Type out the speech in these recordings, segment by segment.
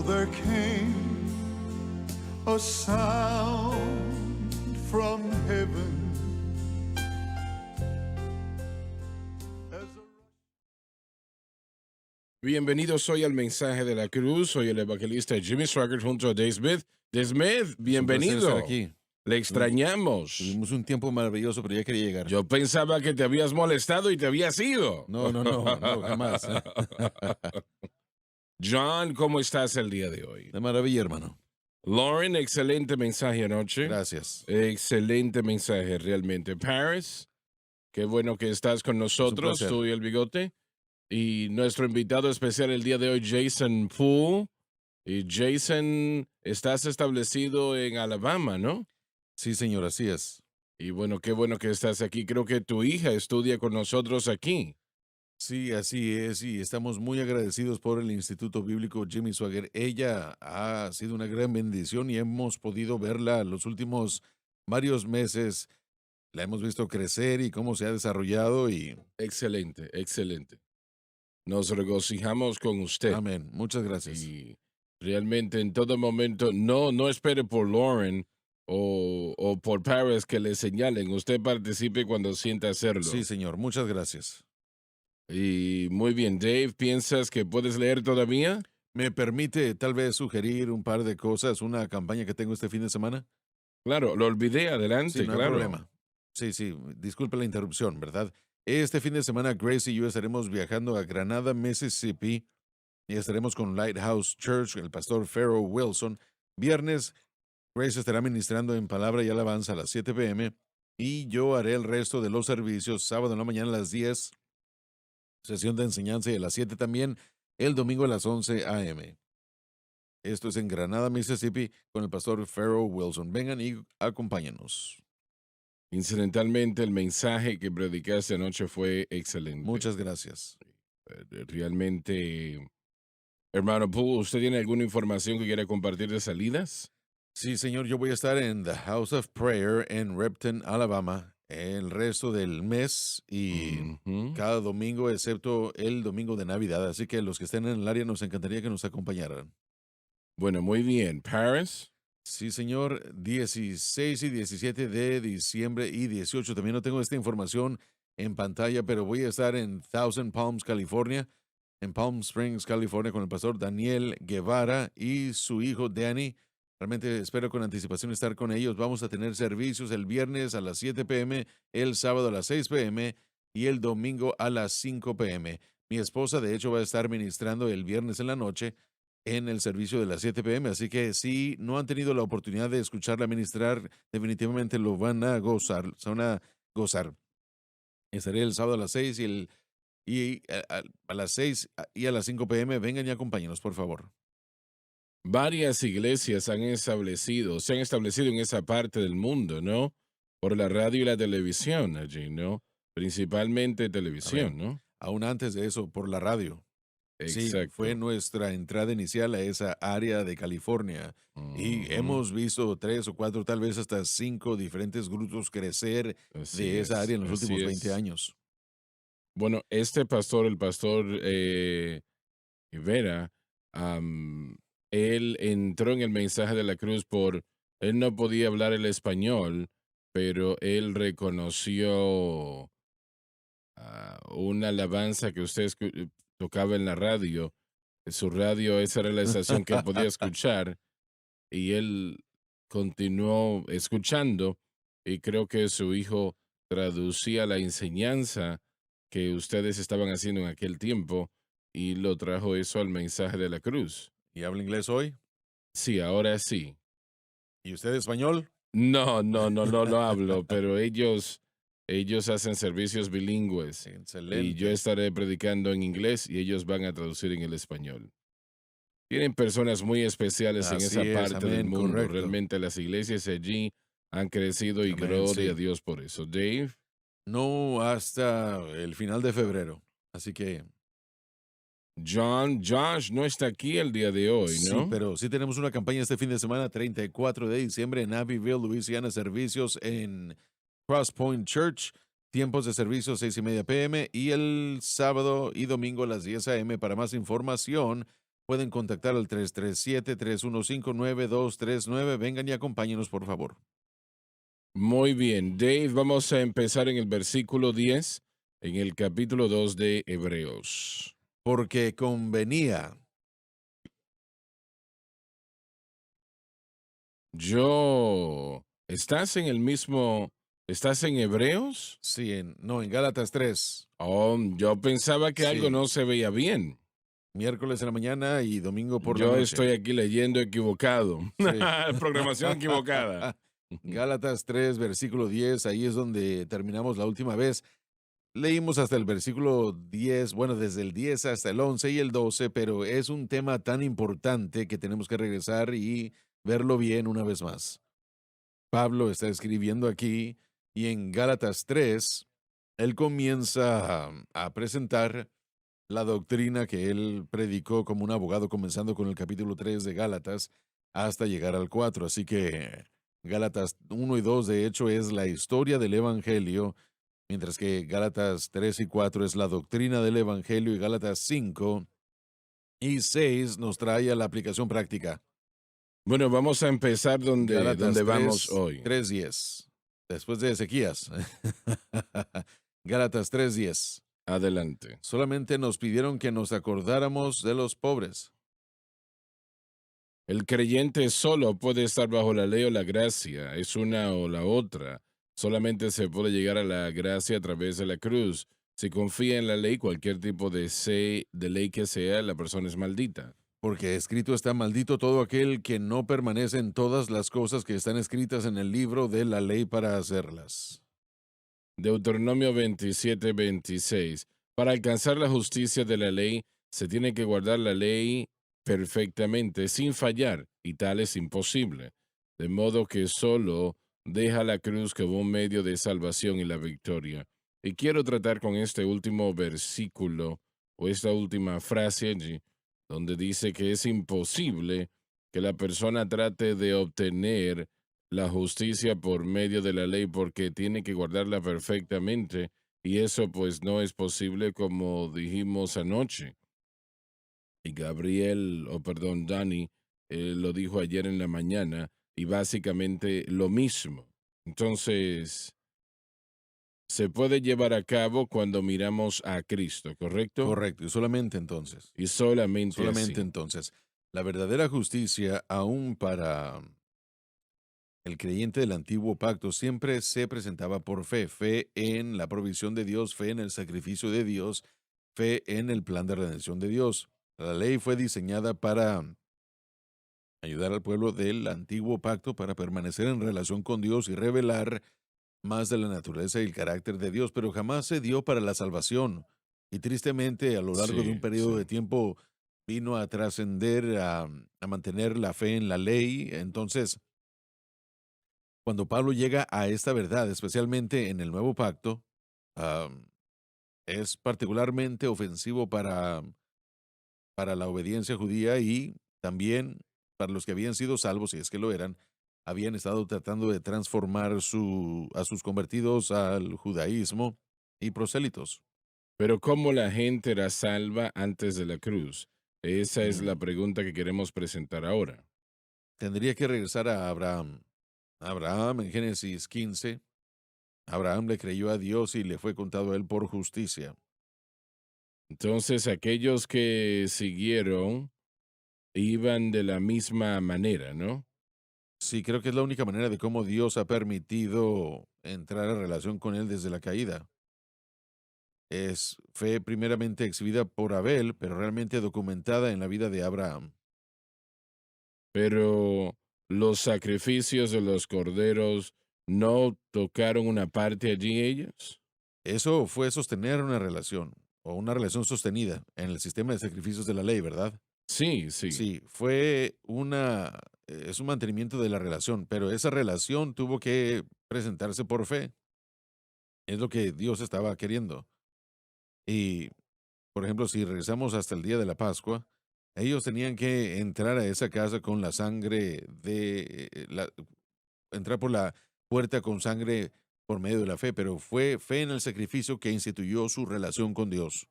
there came a sound from heaven. Bienvenidos hoy al Mensaje de la Cruz. Soy el evangelista Jimmy Swaggart junto a Dave Smith. Dave Smith, bienvenido. Es un placer estar aquí. Le extrañamos. Tuvimos un tiempo maravilloso, pero ya quería llegar. Yo pensaba que te habías molestado y te habías ido. No, jamás. John, ¿cómo estás el día de hoy? De maravilla, hermano. Lauren, excelente mensaje anoche. Gracias. Excelente mensaje, realmente. Paris, qué bueno que estás con nosotros, placer. tú y el bigote. Y nuestro invitado especial el día de hoy, Jason Poole. Y Jason, estás establecido en Alabama, ¿no? Sí, señor, así es. Y bueno, qué bueno que estás aquí. Creo que tu hija estudia con nosotros aquí. Sí, así es, y estamos muy agradecidos por el Instituto Bíblico Jimmy Swaggart. Ella ha sido una gran bendición y hemos podido verla los últimos varios meses. La hemos visto crecer y cómo se ha desarrollado y... Excelente, excelente. Nos regocijamos con usted. Amén. Muchas gracias. Y realmente en todo momento, no espere por Lauren o por Paris que le señalen. Usted participe cuando sienta hacerlo. Sí, señor. Muchas gracias. Y muy bien, Dave, ¿piensas que puedes leer todavía? ¿Me permite tal vez sugerir un par de cosas, una campaña que tengo este fin de semana? Claro, lo olvidé, adelante, Sí, no hay claro. problema. Sí, disculpe la interrupción, ¿verdad? Este fin de semana, Grace y yo estaremos viajando a Granada, Mississippi, y estaremos con Lighthouse Church, el pastor Pharaoh Wilson. Viernes, Grace estará ministrando en palabra y alabanza a las 7 p.m., y yo haré el resto de los servicios sábado en la mañana a las 10, sesión de enseñanza y a las 7 también, el domingo a las 11 a.m. Esto es en Granada, Mississippi, con el pastor Pharaoh Wilson. Vengan y acompáñenos. Incidentalmente, el mensaje que predicaste anoche fue excelente. Muchas gracias. Realmente, hermano Poole, ¿usted tiene alguna información que quiera compartir de salidas? Sí, señor, yo voy a estar en The House of Prayer en Repton, Alabama, el resto del mes y Ujú. cada domingo, excepto el domingo de Navidad. Así que los que estén en el área nos encantaría que nos acompañaran. Bueno, muy bien. Paris. Sí, señor, 16 y 17 de diciembre y 18. También no tengo esta información en pantalla, pero voy a estar en Thousand Palms, California, en Palm Springs, California, con el pastor Daniel Guevara y su hijo Danny. Realmente espero con anticipación estar con ellos. Vamos a tener servicios el viernes a las 7 p.m., el sábado a las 6 p.m. y el domingo a las 5 p.m. Mi esposa, de hecho, va a estar ministrando el viernes en la noche en el servicio de las 7 p.m., así que si no han tenido la oportunidad de escucharla ministrar, definitivamente lo van a gozar, se van a gozar. Estaré el sábado a las 6 a las 6 y a las 5 p.m. Vengan y acompáñenos, por favor. Varias iglesias se han establecido en esa parte del mundo, ¿no? Por la radio y la televisión allí, ¿no? Principalmente televisión, Amén. ¿no? Aún antes de eso, por la radio. Sí, fue Exacto. nuestra entrada inicial a esa área de California y Ujú. hemos visto 3 o 4, tal vez hasta 5 diferentes grupos crecer Así de esa área en los así últimos 20 es. años. Bueno, este pastor, el pastor Rivera, él entró en el mensaje de la cruz él no podía hablar el español, pero él reconoció una alabanza que usted tocaba en la radio. Su radio, esa era la estación que él podía escuchar, y él continuó escuchando, y creo que su hijo traducía la enseñanza que ustedes estaban haciendo en aquel tiempo y lo trajo eso al mensaje de la cruz. ¿Y habla inglés hoy? Sí, ahora sí. ¿Y usted español? No hablo, pero ellos hacen servicios bilingües y yo Excelente. estaré predicando en inglés y ellos van a traducir en el español. Tienen personas muy especiales en Así esa es, parte del amén, mundo. correcto. Realmente las iglesias allí han crecido y Amén, gloria a sí. Dios por eso. Dave. No hasta el final de febrero. Así que Josh no está aquí el día de hoy, sí, ¿no? pero sí tenemos una campaña este fin de semana, 34 de diciembre en Abbeville, Louisiana, servicios en Cross Point Church, tiempos de servicio 6:30 p.m. y el sábado y domingo a las 10 a.m. Para más información, pueden contactar al 337-315-9239. Vengan y acompáñenos, por favor. Muy bien, Dave, vamos a empezar en el versículo 10, en el capítulo 2 de Hebreos. Porque convenía. ¿Estás en Hebreos? Sí, no, en Gálatas 3. Oh, yo pensaba que algo Sí, no se veía bien. miércoles en la mañana y domingo por la Yo noche. estoy aquí leyendo equivocado. Sí. Programación equivocada. Gálatas 3, versículo 10, ahí es donde terminamos la última vez. Leímos hasta el versículo 10, bueno, desde el 10 hasta el 11 y el 12, pero es un tema tan importante que tenemos que regresar y verlo bien una vez más. Pablo está escribiendo aquí y en Gálatas 3, él comienza a presentar la doctrina que él predicó como un abogado, comenzando con el capítulo 3 de Gálatas hasta llegar al 4. Así que Gálatas 1 y 2, de hecho, es la historia del Evangelio, mientras que Gálatas 3 y 4 es la doctrina del Evangelio y Gálatas 5 y 6 nos trae a la aplicación práctica. Bueno, vamos a empezar donde Gálatas vamos 3, hoy. 3:10, después de Ezequías. Gálatas 3:10. Adelante. Solamente nos pidieron que nos acordáramos de los pobres. El creyente solo puede estar bajo la ley o la gracia, es una o la otra. Solamente se puede llegar a la gracia a través de la cruz. Si confía en la ley, cualquier tipo de ley que sea, la persona es maldita. Porque escrito está maldito todo aquel que no permanece en todas las cosas que están escritas en el libro de la ley para hacerlas. Deuteronomio 27:26. Para alcanzar la justicia de la ley, se tiene que guardar la ley perfectamente, sin fallar, y tal es imposible. De modo que solo deja la cruz como un medio de salvación y la victoria. Y quiero tratar con este último versículo, o esta última frase allí, donde dice que es imposible que la persona trate de obtener la justicia por medio de la ley porque tiene que guardarla perfectamente y eso pues no es posible como dijimos anoche. Y Gabriel, o perdón, Dani, lo dijo ayer en la mañana y básicamente lo mismo. Entonces, se puede llevar a cabo cuando miramos a Cristo, ¿correcto? Correcto, y solamente entonces. Y solamente Solamente así. entonces. La verdadera justicia, aún para el creyente del antiguo pacto, siempre se presentaba por fe. Fe en la provisión de Dios, fe en el sacrificio de Dios, fe en el plan de redención de Dios. La ley fue diseñada para ayudar al pueblo del antiguo pacto para permanecer en relación con Dios y revelar más de la naturaleza y el carácter de Dios, pero jamás se dio para la salvación. Y tristemente, a lo largo de un Sí, periodo de sí. tiempo, vino a trascender, a mantener la fe en la ley. Entonces, cuando Pablo llega a esta verdad, especialmente en el nuevo pacto, am, es particularmente ofensivo para la obediencia judía y también para los que habían sido salvos, si es que lo eran, habían estado tratando de transformar a sus convertidos al judaísmo y prosélitos. Pero ¿cómo la gente era salva antes de la cruz? Esa es la Mm, pregunta que queremos presentar ahora. Tendría que regresar a Abraham. Abraham en Génesis 15, Abraham le creyó a Dios y le fue contado a él por justicia. Entonces, aquellos que siguieron iban de la misma manera, ¿no? Sí, creo que es la única manera de cómo Dios ha permitido entrar en relación con él desde la caída. Es fe primeramente exhibida por Abel, pero realmente documentada en la vida de Abraham. Pero los sacrificios de los corderos no tocaron una parte allí ellos. Eso fue sostener una relación, o una relación sostenida en el sistema de sacrificios de la ley, ¿verdad? Sí, sí. Sí, es un mantenimiento de la relación, pero esa relación tuvo que presentarse por fe. Es lo que Dios estaba queriendo. Y, por ejemplo, si regresamos hasta el día de la Pascua, ellos tenían que entrar a esa casa con la sangre entrar por la puerta con sangre por medio de la fe, pero fue fe en el sacrificio que instituyó su relación con Dios.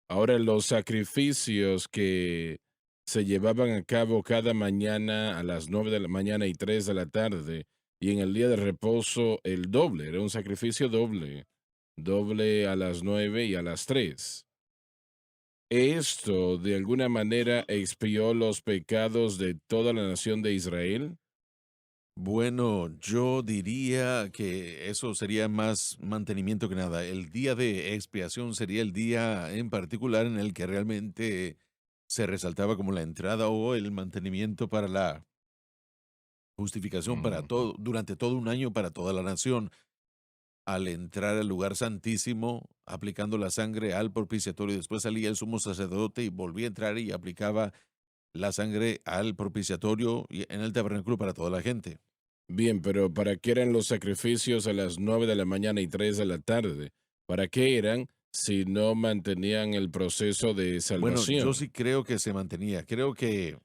Ahora los sacrificios que se llevaban a cabo cada mañana a las 9 de la mañana y 3 de la tarde, y en el día de reposo el doble, era un sacrificio doble, doble a las 9 y a las 3. ¿Esto de alguna manera expió los pecados de toda la nación de Israel? Bueno, yo diría que eso sería más mantenimiento que nada. El día de expiación sería el día en particular en el que realmente se resaltaba como la entrada o el mantenimiento para la justificación para Ujú. todo, durante todo un año para toda la nación. Al entrar al lugar santísimo, aplicando la sangre al propiciatorio, después salía el sumo sacerdote y volvía a entrar y aplicaba la sangre al propiciatorio y en el tabernáculo para toda la gente. Bien, pero ¿para qué eran los sacrificios a las 9 de la mañana y 3 de la tarde? ¿Para qué eran si no mantenían el proceso de Bueno, yo sí salvación? creo que se mantenía, creo que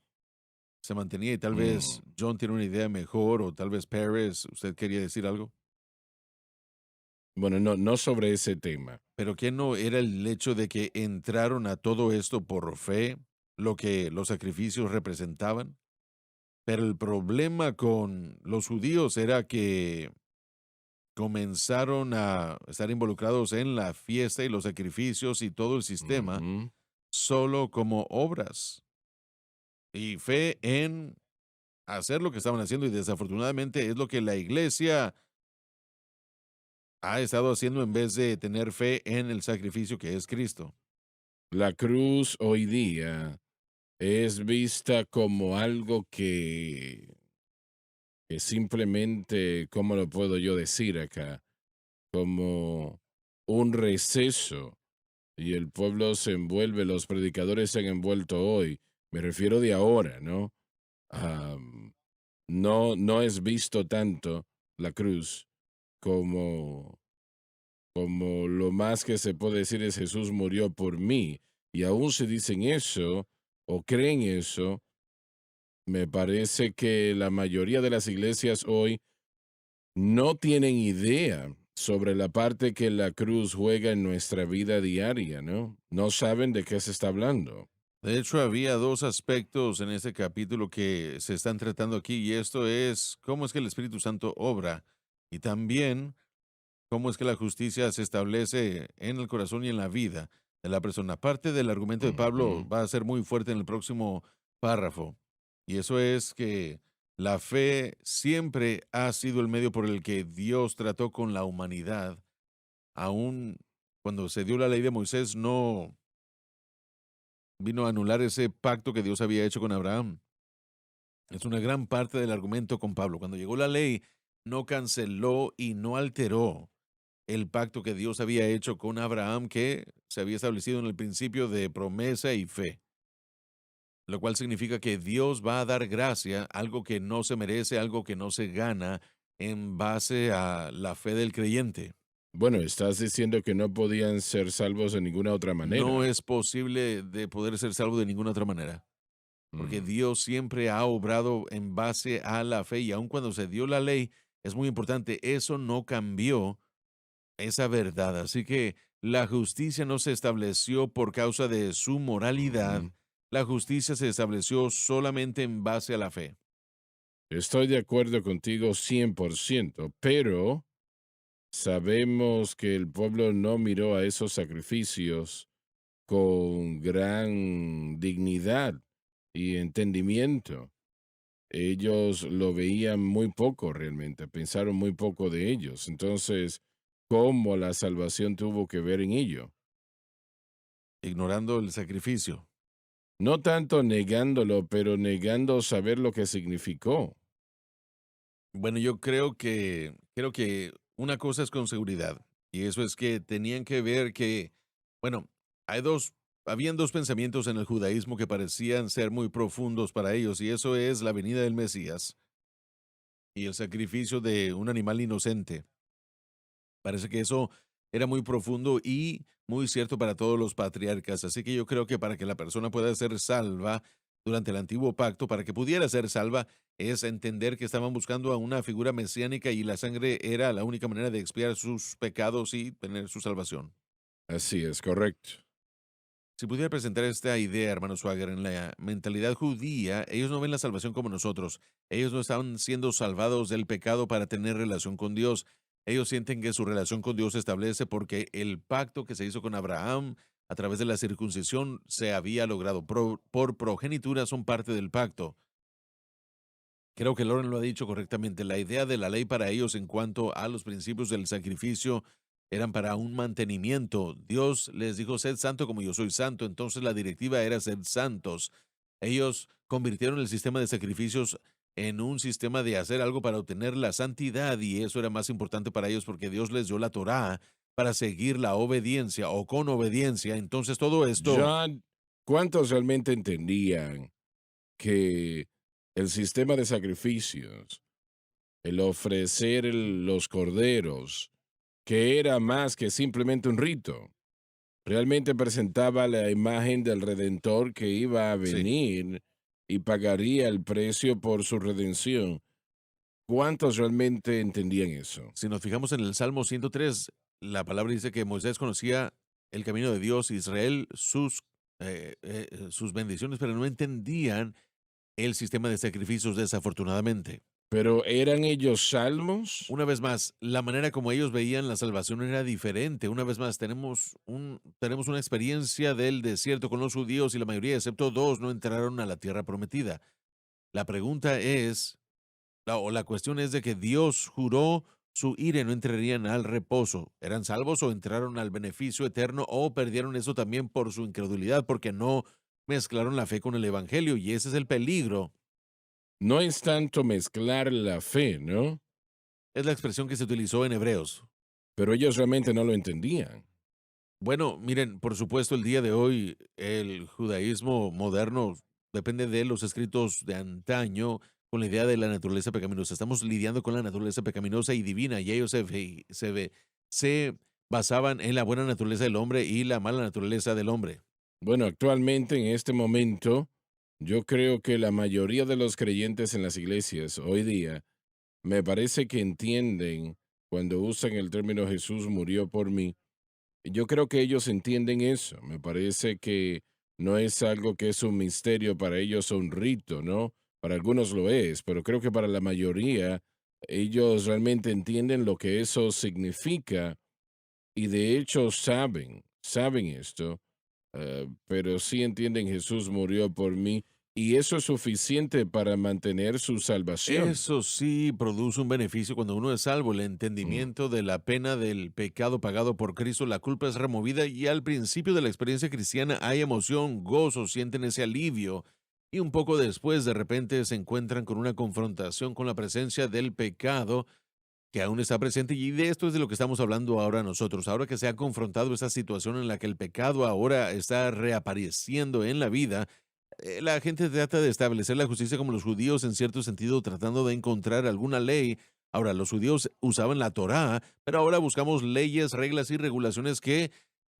se mantenía y tal Mm, vez John tiene una idea mejor o tal vez Pérez, ¿usted quería decir algo? Bueno, no, no sobre ese tema. Pero ¿qué no era el hecho de que entraron a todo esto por fe, lo que los sacrificios representaban? Pero el problema con los judíos era que comenzaron a estar involucrados en la fiesta y los sacrificios y todo el sistema Ujú. solo como obras y fe en hacer lo que estaban haciendo y desafortunadamente es lo que la iglesia ha estado haciendo en vez de tener fe en el sacrificio que es Cristo. La cruz hoy día es vista como algo que simplemente, ¿cómo lo puedo yo decir acá? Como un receso y el pueblo se envuelve, los predicadores se han envuelto hoy. Me refiero de ahora, ¿no? Am, no, no es visto tanto la cruz como, como lo más que se puede decir es Jesús murió por mí. Y aún si dicen eso o creen eso, me parece que la mayoría de las iglesias hoy no tienen idea sobre la parte que la cruz juega en nuestra vida diaria, ¿no? No saben de qué se está hablando. De hecho, había dos aspectos en este capítulo que se están tratando aquí y esto es cómo es que el Espíritu Santo obra y también cómo es que la justicia se establece en el corazón y en la vida de la persona. Parte del argumento de Pablo Ujú. va a ser muy fuerte en el próximo párrafo. Y eso es que la fe siempre ha sido el medio por el que Dios trató con la humanidad. Aún cuando se dio la ley de Moisés, no vino a anular ese pacto que Dios había hecho con Abraham. Es una gran parte del argumento con Pablo. Cuando llegó la ley, no canceló y no alteró el pacto que Dios había hecho con Abraham, que se había establecido en el principio de promesa y fe, lo cual significa que Dios va a dar gracia, algo que no se merece, algo que no se gana en base a la fe del creyente. Bueno, estás diciendo que no podían ser salvos de ninguna otra No manera. es posible de poder ser salvo de ninguna otra manera, porque Mm. Dios siempre ha obrado en base a la fe y aun cuando se dio la ley, es muy importante, eso no cambió esa verdad. Así que la justicia no se estableció por causa de su moralidad, Ujú. la justicia se estableció solamente en base a la fe. Estoy de acuerdo contigo 100%, pero sabemos que el pueblo no miró a esos sacrificios con gran dignidad y entendimiento. Ellos lo veían muy poco realmente, pensaron muy poco de ellos. Entonces, ¿cómo la salvación tuvo que ver en ello? Ignorando el sacrificio. No tanto negándolo, pero negando saber lo que significó. Bueno, yo creo que una cosa es con seguridad, y eso es que tenían que ver que, bueno, hay dos, habían dos pensamientos en el judaísmo que parecían ser muy profundos para ellos, y eso es la venida del Mesías y el sacrificio de un animal inocente. Parece que eso era muy profundo y muy cierto para todos los patriarcas. Así que yo creo que para que la persona pueda ser salva durante el antiguo pacto, para que pudiera ser salva, es entender que estaban buscando a una figura mesiánica y la sangre era la única manera de expiar sus pecados y tener su salvación. Así es, correcto. Si pudiera presentar esta idea, hermano Swagger, en la mentalidad judía, ellos no ven la salvación como nosotros. Ellos no están siendo salvados del pecado para tener relación con Dios. Ellos sienten que su relación con Dios se establece porque el pacto que se hizo con Abraham a través de la circuncisión se había logrado. Por progenitura son parte del pacto. Creo que Lauren lo ha dicho correctamente. La idea de la ley para ellos en cuanto a los principios del sacrificio eran para un mantenimiento. Dios les dijo, sed santo como yo soy santo. Entonces la directiva era ser santos. Ellos convirtieron el sistema de sacrificios en un sistema de hacer algo para obtener la santidad y eso era más importante para ellos porque Dios les dio la Torá para seguir la obediencia o con obediencia. Entonces todo esto, John, ¿cuántos realmente entendían que el sistema de sacrificios, el ofrecer los corderos, que era más que simplemente un rito, realmente presentaba la imagen del Redentor que iba a sí. venir y pagaría el precio por su redención? ¿Cuántos realmente entendían eso? Si nos fijamos en el Salmo 103, la palabra dice que Moisés conocía el camino de Dios, Israel, sus bendiciones, pero no entendían el sistema de sacrificios desafortunadamente. ¿Pero eran ellos salmos? Una vez más, la manera como ellos veían la salvación era diferente. Una vez más, tenemos una experiencia del desierto con los judíos y la mayoría, excepto dos, no entraron a la tierra prometida. La pregunta es, la cuestión es de que Dios juró su ira y no entrarían al reposo. ¿Eran salvos o entraron al beneficio eterno o perdieron eso también por su incredulidad porque no mezclaron la fe con el evangelio? Y ese es el peligro. No es tanto mezclar la fe, ¿no? Es la expresión que se utilizó en Hebreos. Pero ellos realmente no lo entendían. Bueno, miren, por supuesto, el día de hoy el judaísmo moderno depende de los escritos de antaño con la idea de la naturaleza pecaminosa. Estamos lidiando con la naturaleza pecaminosa y divina y ellos se basaban en la buena naturaleza del hombre y la mala naturaleza del hombre. Bueno, actualmente, en este momento, yo creo que la mayoría de los creyentes en las iglesias hoy día me parece que entienden cuando usan el término Jesús murió por mí. Yo creo que ellos entienden eso. Me parece que no es algo que es un misterio para ellos o un rito, ¿no? Para algunos lo es, pero creo que para la mayoría ellos realmente entienden lo que eso significa y de hecho saben esto, pero sí entienden Jesús murió por mí y eso es suficiente para mantener su salvación. Eso sí produce un beneficio cuando uno es salvo, el Mm. entendimiento de la pena del pecado pagado por Cristo, la culpa es removida y al principio de la experiencia cristiana hay emoción, gozo, sienten ese alivio y un poco después de repente se encuentran con una confrontación con la presencia del pecado que aún está presente y de esto es de lo que estamos hablando ahora nosotros, ahora que se ha confrontado esa situación en la que el pecado ahora está reapareciendo en la vida. La gente trata de establecer la justicia como los judíos en cierto sentido, tratando de encontrar alguna ley. Ahora, los judíos usaban la Torá, pero ahora buscamos leyes, reglas y regulaciones que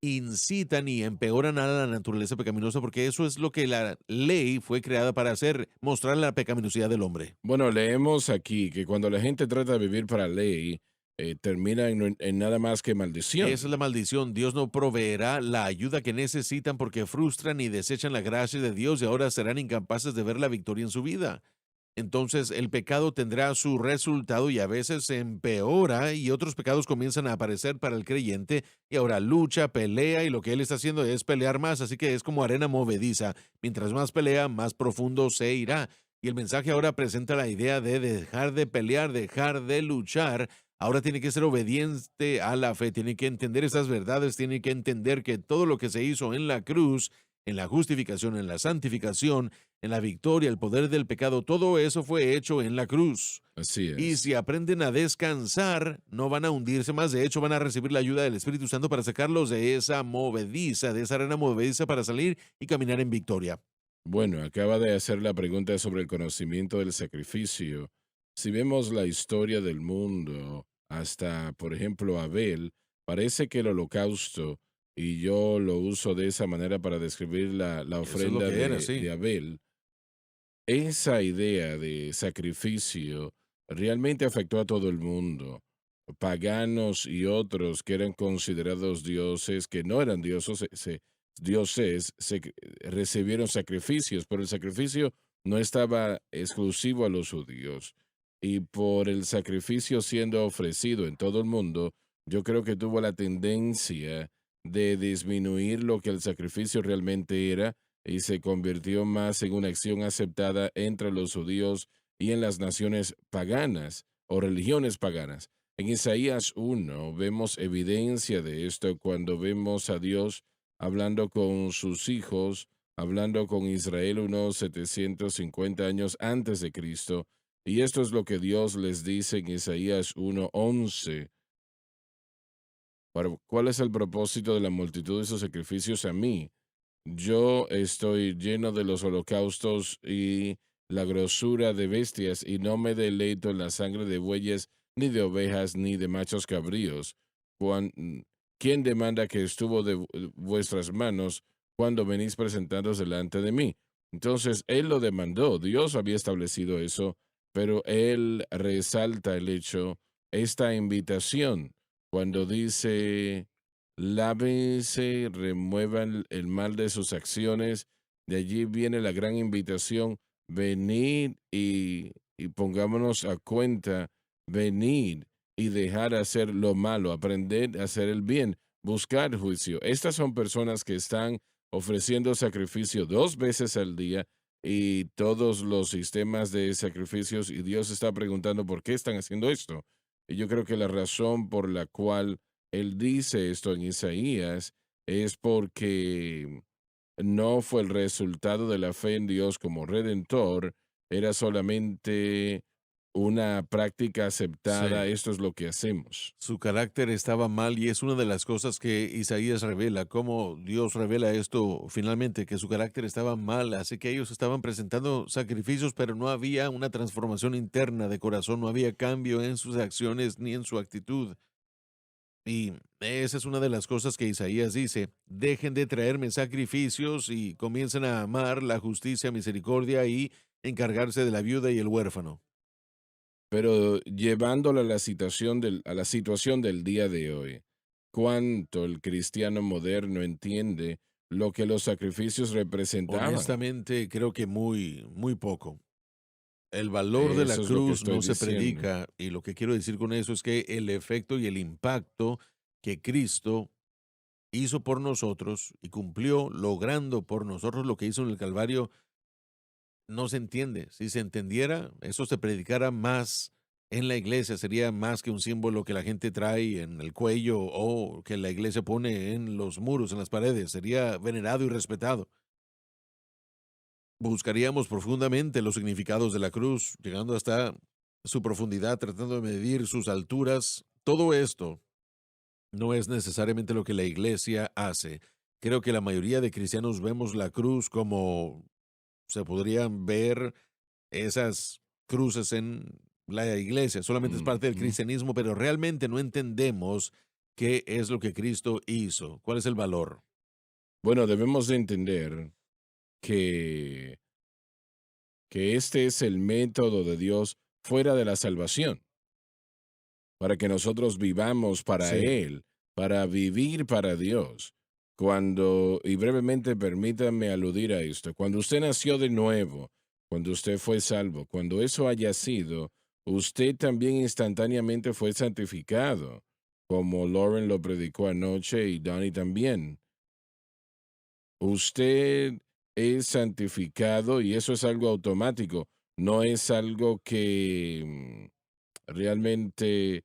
incitan y empeoran a la naturaleza pecaminosa, porque eso es lo que la ley fue creada para hacer, mostrar la pecaminosidad del hombre. Bueno, leemos aquí que cuando la gente trata de vivir para ley, termina en nada más que Esa es maldición. la maldición. Dios no proveerá la ayuda que necesitan porque frustran y desechan la gracia de Dios y ahora serán incapaces de ver la victoria en su vida. Entonces el pecado tendrá su resultado y a veces se empeora y otros pecados comienzan a aparecer para el creyente y ahora lucha, pelea y lo que él está haciendo es pelear más, así que es como arena movediza. Mientras más pelea, más profundo se irá. Y el mensaje ahora presenta la idea de dejar de pelear, dejar de luchar. Ahora tiene que ser obediente a la fe, tiene que entender esas verdades, tiene que entender que todo lo que se hizo en la cruz, en la justificación, en la santificación, en la victoria, el poder del pecado, todo eso fue hecho en la cruz. Así Y es. si aprenden a descansar, no van a hundirse más, de hecho van a recibir la ayuda del Espíritu Santo para sacarlos de esa movediza, de esa arena movediza para salir y caminar en victoria. Bueno, acaba de hacer la pregunta sobre el conocimiento del sacrificio. Si vemos la historia del mundo, hasta, por ejemplo, Abel, parece que el holocausto, y yo lo uso de esa manera para describir la Eso es lo ofrenda que era, de sí. Abel, esa idea de sacrificio realmente afectó a todo el mundo. Paganos y otros que eran considerados dioses, que no eran dioses, dioses recibieron sacrificios, pero el sacrificio no estaba exclusivo a los judíos. Y por el sacrificio siendo ofrecido en todo el mundo, yo creo que tuvo la tendencia de disminuir lo que el sacrificio realmente era y se convirtió más en una acción aceptada entre los judíos y en las naciones paganas o religiones paganas. En Isaías 1 vemos evidencia de esto cuando vemos a Dios hablando con sus hijos, hablando con Israel unos 750 años antes de Cristo. Y esto es lo que Dios les dice en Isaías 1:11. ¿Cuál es el propósito de la multitud de esos sacrificios a mí? Yo estoy lleno de los holocaustos y la grosura de bestias, y no me deleito en la sangre de bueyes, ni de ovejas, ni de machos cabríos. Cuan- ¿Quién demanda que estuvo de vuestras manos cuando venís presentados delante de mí? Entonces, él lo demandó, Dios había establecido eso, pero él resalta el hecho, esta invitación, cuando dice lávense, remuevan el mal de sus acciones. De allí viene la gran invitación, venid y pongámonos a cuenta, venid y dejar hacer lo malo, aprender a hacer el bien, buscar juicio. Estas son personas que están ofreciendo sacrificio 2 veces al día y todos los sistemas de sacrificios, y Dios está preguntando por qué están haciendo esto. Y yo creo que la razón por la cual él dice esto en Isaías es porque no fue el resultado de la fe en Dios como redentor, era solamente una práctica aceptada, Sí. esto es lo que hacemos. Su carácter estaba mal y es una de las cosas que Isaías revela, cómo Dios revela esto finalmente, que su carácter estaba mal, así que ellos estaban presentando sacrificios, pero no había una transformación interna de corazón, no había cambio en sus acciones ni en su actitud. Y esa es una de las cosas que Isaías dice, dejen de traerme sacrificios y comiencen a amar la justicia, misericordia y encargarse de la viuda y el huérfano. Pero llevándolo a la situación del día de hoy, ¿cuánto el cristiano moderno entiende lo que los sacrificios representaban? Honestamente, creo que muy poco. El valor de la Eso es lo que cruz estoy no se diciendo. predica y lo que quiero decir con eso es que el efecto y el impacto que Cristo hizo por nosotros y cumplió logrando por nosotros lo que hizo en el Calvario no se entiende. Si se entendiera, eso se predicara más en la iglesia, sería más que un símbolo que la gente trae en el cuello o que la iglesia pone en los muros, en las paredes, sería venerado y respetado. Buscaríamos profundamente los significados de la cruz, llegando hasta su profundidad, tratando de medir sus alturas. Todo esto no es necesariamente lo que la iglesia hace. Creo que la mayoría de cristianos vemos la cruz como se podrían ver esas cruces en la iglesia. Solamente es parte del Ujú. cristianismo, pero realmente no entendemos qué es lo que Cristo hizo, cuál es el valor. Bueno, debemos de entender que, que este es el método de Dios fuera de la salvación, para que nosotros vivamos para Sí. Él, para vivir para Dios. Y brevemente permítanme aludir a esto, cuando usted nació de nuevo, cuando usted fue salvo, cuando eso haya sido, usted también instantáneamente fue santificado, como Lauren lo predicó anoche y Donnie también. Usted es santificado y eso es algo automático, no es algo que realmente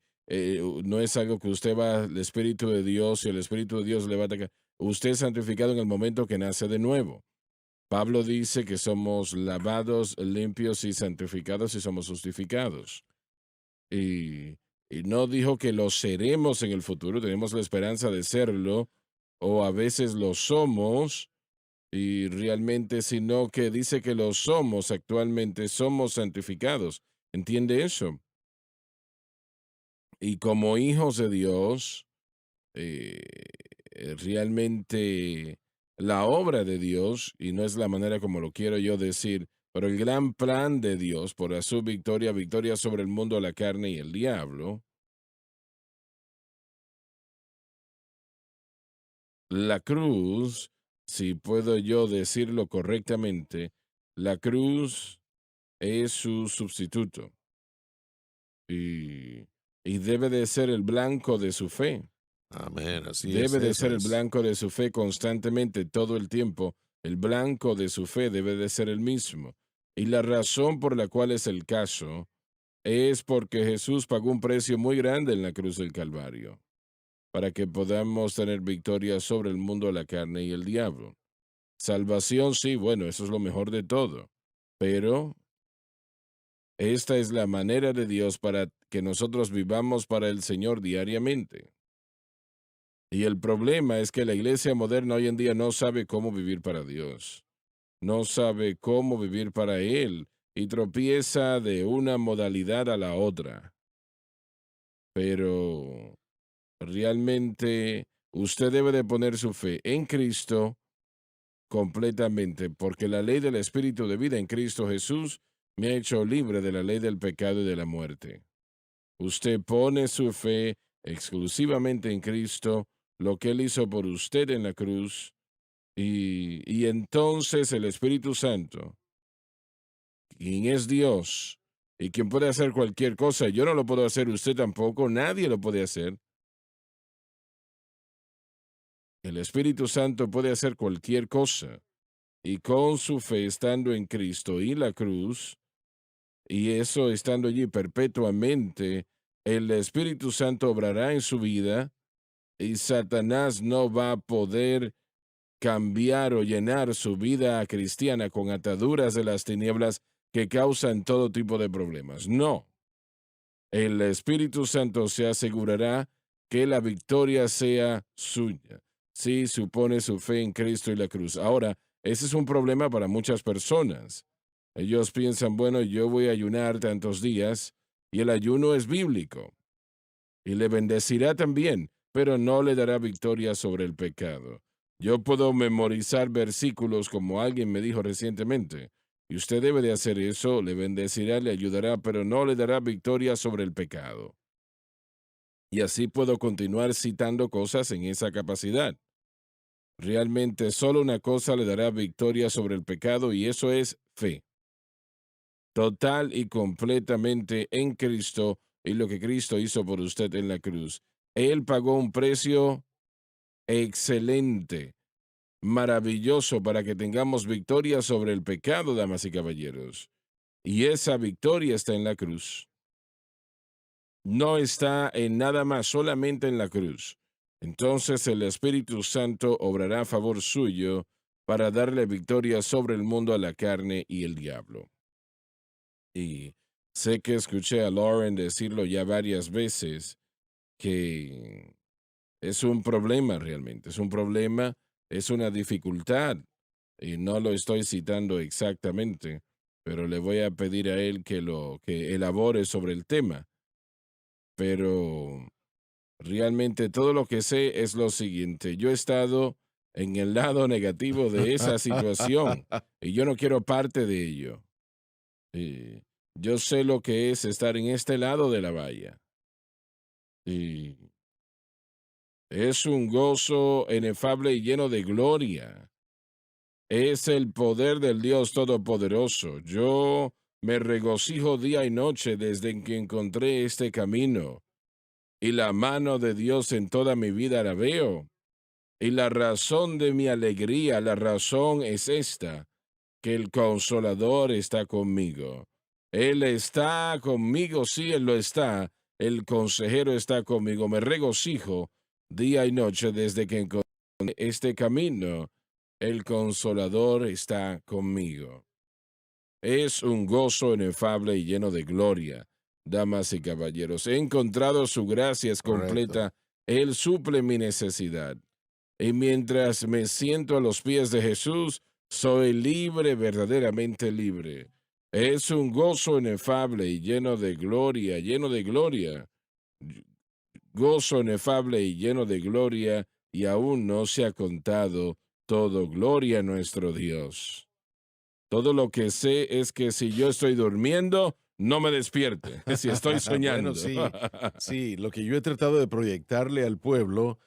no es algo que usted va al Espíritu de Dios y el Espíritu de Dios le va a atacar. Usted es santificado en el momento que nace de nuevo. Pablo dice que somos lavados, limpios y santificados y somos justificados. Y, y no dijo que lo seremos en el futuro, tenemos la esperanza de serlo, o a veces lo somos, y realmente, sino que dice que lo somos actualmente, somos santificados. ¿Entiende eso? Y como hijos de Dios, eh, realmente la obra de Dios, y no es la manera como lo quiero yo decir, pero el gran plan de Dios por su victoria, victoria sobre el mundo, la carne y el diablo, la cruz si puedo yo decirlo correctamente, la cruz es su sustituto y, y debe de ser el blanco de su fe. Amén, así es, Debe de eso ser el es. blanco de su fe constantemente, todo el tiempo. El blanco de su fe debe de ser el mismo. Y la razón por la cual es el caso es porque Jesús pagó un precio muy grande en la cruz del Calvario para que podamos tener victoria sobre el mundo, la carne y el diablo. Salvación, sí, bueno, eso es lo mejor de todo. Pero esta es la manera de Dios para que nosotros vivamos para el Señor diariamente. Y el problema es que la iglesia moderna hoy en día no sabe cómo vivir para Dios, no sabe cómo vivir para Él y tropieza de una modalidad a la otra. Pero realmente usted debe de poner su fe en Cristo completamente, porque la ley del Espíritu de vida en Cristo Jesús me ha hecho libre de la ley del pecado y de la muerte. Usted pone su fe exclusivamente en Cristo, lo que Él hizo por usted en la cruz, y entonces el Espíritu Santo, quien es Dios y quien puede hacer cualquier cosa, yo no lo puedo hacer, usted tampoco, nadie lo puede hacer. El Espíritu Santo puede hacer cualquier cosa y con su fe estando en Cristo y la cruz, y eso estando allí perpetuamente, el Espíritu Santo obrará en su vida y Satanás no va a poder cambiar o llenar su vida cristiana con ataduras de las tinieblas que causan todo tipo de problemas. No, el Espíritu Santo se asegurará que la victoria sea suya. Si supone su fe en Cristo y la cruz. Ahora, ese es un problema para muchas personas. Ellos piensan, bueno, yo voy a ayunar tantos días y el ayuno es bíblico y le bendecirá también, pero no le dará victoria sobre el pecado. Yo puedo memorizar versículos como alguien me dijo recientemente, y usted debe de hacer eso, le bendecirá, le ayudará, pero no le dará victoria sobre el pecado. Y así puedo continuar citando cosas en esa capacidad. Realmente solo una cosa le dará victoria sobre el pecado y eso es fe. Total y completamente en Cristo y lo que Cristo hizo por usted en la cruz. Él pagó un precio excelente, maravilloso para que tengamos victoria sobre el pecado, damas y caballeros. Y esa victoria está en la cruz. No está en nada más, solamente en la cruz. Entonces el Espíritu Santo obrará a favor suyo para darle victoria sobre el mundo, a la carne y el diablo. Y sé que escuché a Lauren decirlo ya varias veces, que es un problema realmente, es un problema, es una dificultad, y no lo estoy citando exactamente, pero le voy a pedir a él que elabore sobre el tema. Pero realmente todo lo que sé es lo siguiente, yo he estado en el lado negativo de esa situación y yo no quiero parte de ello. Y yo sé lo que es estar en este lado de la valla. Y es un gozo inefable y lleno de gloria. Es el poder del Dios Todopoderoso. Yo me regocijo día y noche desde que encontré este camino. Y la mano de Dios en toda mi vida la veo. Y la razón de mi alegría, la razón es esta, que el Consolador está conmigo. Él está conmigo, sí, Él lo está. El consejero está conmigo. Me regocijo día y noche desde que encontré este camino. El Consolador está conmigo. Es un gozo inefable y lleno de gloria, damas y caballeros. He encontrado su gracia es Correcto. completa. Él suple mi necesidad. Y mientras me siento a los pies de Jesús, soy libre, verdaderamente libre. Es un gozo inefable y lleno de gloria, lleno de gloria. Gozo inefable y lleno de gloria, y aún no se ha contado todo. Gloria a nuestro Dios. Todo lo que sé es que si yo estoy durmiendo, no me despierte. Si estoy Bueno, soñando. sí, sí, lo que yo he tratado de proyectarle al pueblo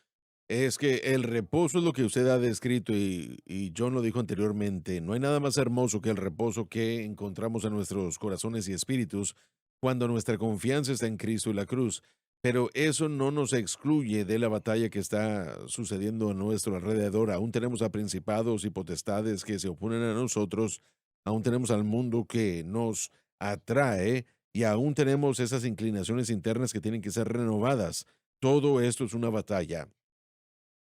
Es que el reposo es lo que usted ha descrito y John lo dijo anteriormente. No hay nada más hermoso que el reposo que encontramos en nuestros corazones y espíritus cuando nuestra confianza está en Cristo y la cruz. Pero eso no nos excluye de la batalla que está sucediendo a nuestro alrededor. Aún tenemos a principados y potestades que se oponen a nosotros. Aún tenemos al mundo que nos atrae y aún tenemos esas inclinaciones internas que tienen que ser renovadas. Todo esto es una batalla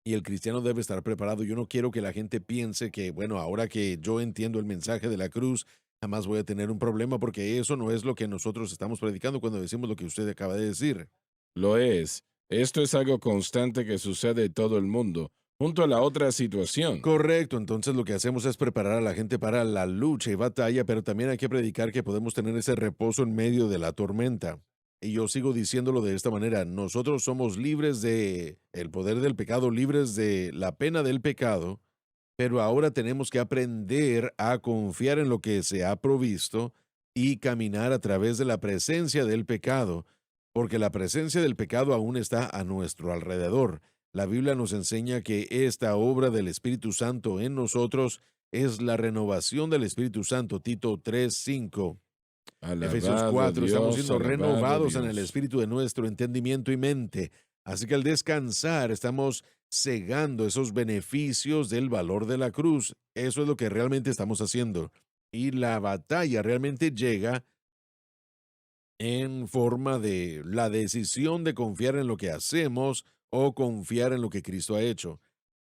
y el cristiano debe estar preparado. Yo no quiero que la gente piense que, bueno, ahora que yo entiendo el mensaje de la cruz, jamás voy a tener un problema, porque eso no es lo que nosotros estamos predicando cuando decimos lo que usted acaba de decir. Lo es. Esto es algo constante que sucede en todo el mundo, junto a la otra situación. Correcto, entonces lo que hacemos es preparar a la gente para la lucha y batalla, pero también hay que predicar que podemos tener ese reposo en medio de la tormenta. Y yo sigo diciéndolo de esta manera, nosotros somos libres de el poder del pecado, libres de la pena del pecado, pero ahora tenemos que aprender a confiar en lo que se ha provisto y caminar a través de la presencia del pecado, porque la presencia del pecado aún está a nuestro alrededor. La Biblia nos enseña que esta obra del Espíritu Santo en nosotros es la renovación del Espíritu Santo, Tito 3:5. Efesios cuatro, estamos siendo Alabado renovados en el Dios. espíritu de nuestro entendimiento y mente. Así que al descansar estamos cegando esos beneficios del valor de la cruz. Eso es lo que realmente estamos haciendo. Y la batalla realmente llega en forma de la decisión de confiar en lo que hacemos o confiar en lo que Cristo ha hecho.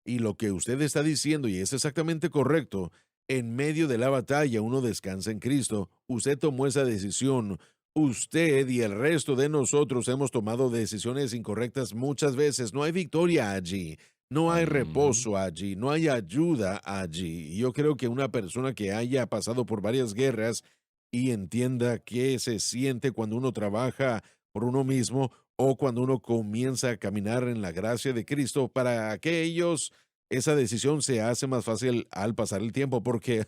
Y lo que usted está diciendo, y es exactamente correcto, en medio de la batalla uno descansa en Cristo. Usted tomó esa decisión. Usted y el resto de nosotros hemos tomado decisiones incorrectas muchas veces. No hay victoria allí. No hay Ujú. reposo allí, no hay ayuda allí. Y yo creo que una persona que haya pasado por varias guerras y entienda qué se siente cuando uno trabaja por uno mismo o cuando uno comienza a caminar en la gracia de Cristo, para aquellos esa decisión se hace más fácil al pasar el tiempo, porque